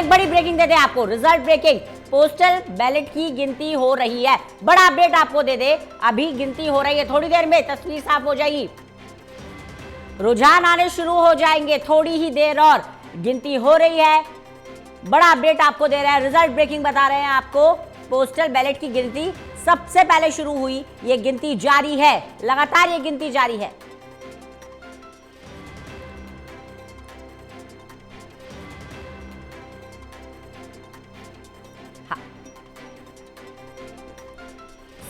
एक बड़ी ब्रेकिंग देते हैं आपको, रिजल्ट ब्रेकिंग, पोस्टल बैलेट की गिनती हो रही है। बड़ा अपडेट आपको दे दे, अभी गिनती हो रही है, थोड़ी देर में तस्वीर साफ हो जाएगी, रुझान आने शुरू हो जाएंगे, थोड़ी ही देर और गिनती हो रही है। बड़ा अपडेट आपको दे रहा है, रिजल्ट ब्रेकिंग बता रहे हैं आपको, पोस्टल बैलेट की गिनती सबसे पहले शुरू हुई, ये गिनती जारी है, लगातार ये गिनती जारी है।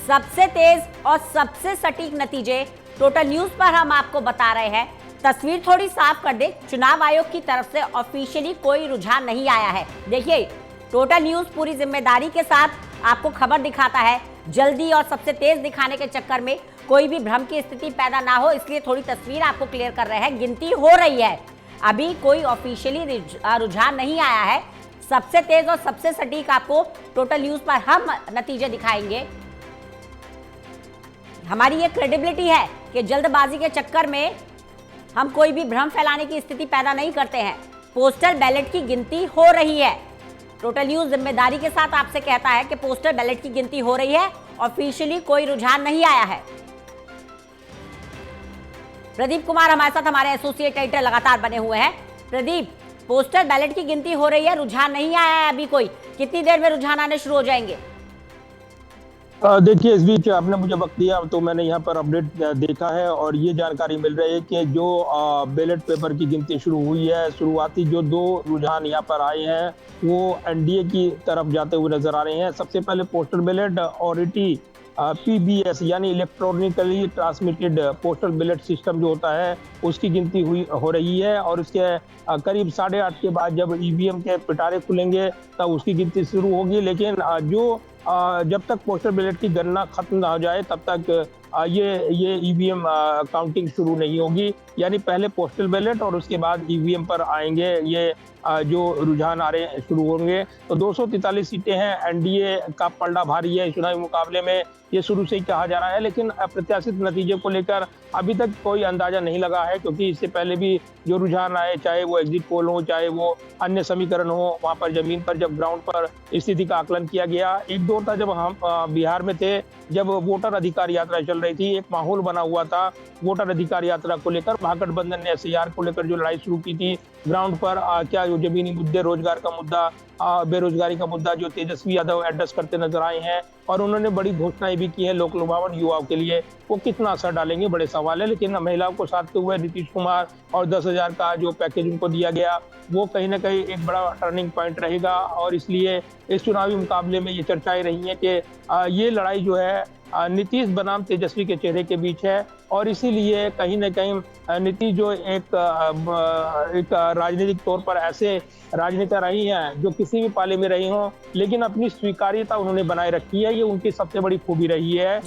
सबसे तेज और सबसे सटीक नतीजे टोटल न्यूज पर हम आपको बता रहे हैं। तस्वीर थोड़ी साफ कर दे, चुनाव आयोग की तरफ से ऑफिशियली कोई रुझान नहीं आया है। देखिए, टोटल न्यूज पूरी जिम्मेदारी के साथ आपको खबर दिखाता है, जल्दी और सबसे तेज दिखाने के चक्कर में कोई भी भ्रम की स्थिति पैदा ना हो, इसलिए थोड़ी तस्वीर आपको क्लियर कर रहे हैं। गिनती हो रही है, अभी कोई ऑफिशियली रुझान नहीं आया है। सबसे तेज और सबसे सटीक आपको टोटल न्यूज पर हम नतीजे दिखाएंगे। हमारी ये क्रेडिबिलिटी है कि जल्दबाजी के चक्कर में हम कोई भी भ्रम फैलाने की स्थिति पैदा नहीं करते हैं। पोस्टल बैलेट की गिनती हो रही है, टोटल न्यूज जिम्मेदारी के साथ आपसे कहता है कि पोस्टल बैलेट की गिनती हो रही है, ऑफिशियली कोई रुझान नहीं आया है। प्रदीप कुमार हमारे साथ, हमारे एसोसिएट एडिटर लगातार बने हुए हैं। प्रदीप, पोस्टल बैलेट की गिनती हो रही है, रुझान नहीं आया है अभी कोई, कितनी देर में रुझान आने शुरू हो जाएंगे? देखिए, इस बीच आपने मुझे वक्त दिया तो मैंने यहाँ पर अपडेट देखा है और ये जानकारी मिल रही है कि जो बैलेट पेपर की गिनती शुरू हुई है, शुरुआती जो 2 रुझान यहाँ पर आए हैं वो एनडीए की तरफ जाते हुए नजर आ रहे हैं। सबसे पहले पोस्टल बैलेट और पीबीएस यानी electronically transmitted postal ballot system जो होता है उसकी गिनती हो रही है और उसके करीब 8:30 के बाद जब ईवीएम के पिटारे खुलेंगे तब उसकी गिनती शुरू होगी। लेकिन जब तक पोस्टल बैलेट की गणना खत्म ना हो जाए तब तक ये ईवीएम काउंटिंग शुरू नहीं होगी, यानी पहले पोस्टल बैलेट और उसके बाद ईवीएम पर आएंगे ये जो रुझान आ रहे शुरू होंगे। तो 243 सीटें हैं, एनडीए का पलड़ा भारी है चुनावी मुकाबले में, ये शुरू से ही कहा जा रहा है। लेकिन अप्रत्याशित नतीजे को लेकर अभी तक कोई अंदाजा नहीं लगा है, क्योंकि इससे पहले भी जो रुझान आए, चाहे वो एग्जिट पोल हो, चाहे वो अन्य समीकरण हो, वहां पर जमीन पर जब ग्राउंड पर स्थिति का आकलन किया गया। एक दौर था जब हम बिहार में थे, जब वोटर अधिकार यात्रा चल रही थी, एक माहौल बना हुआ था वोटर अधिकार यात्रा को लेकर। महागठबंधन ने एसआईआर को लेकर जो लड़ाई शुरू की थी ग्राउंड पर, क्या जो जमीनी मुद्दे, रोजगार का मुद्दा, बेरोजगारी का मुद्दा जो तेजस्वी यादव एड्रेस करते नजर आए हैं और उन्होंने बड़ी घोषणाएं भी की है लोक लुभावन युवाओं के लिए, वो कितना असर डालेंगे बड़े सवाल है। लेकिन महिलाओं को साधते हुए नीतीश कुमार और 10,000 का जो पैकेज उनको दिया गया वो कहीं ना कहीं एक बड़ा टर्निंग पॉइंट रहेगा और इसलिए इस चुनावी मुकाबले में ये चर्चाएं रही हैं कि ये लड़ाई जो है नीतीश बनाम तेजस्वी के चेहरे के बीच है और इसीलिए कहीं ना कहीं नीतीश जो एक राजनीतिक तौर पर ऐसे राजनेता रही हैं जो किसी भी पाले में रही हों, लेकिन अपनी स्वीकार्यता उन्होंने बनाए रखी है, ये उनकी सबसे बड़ी खूबी रही है।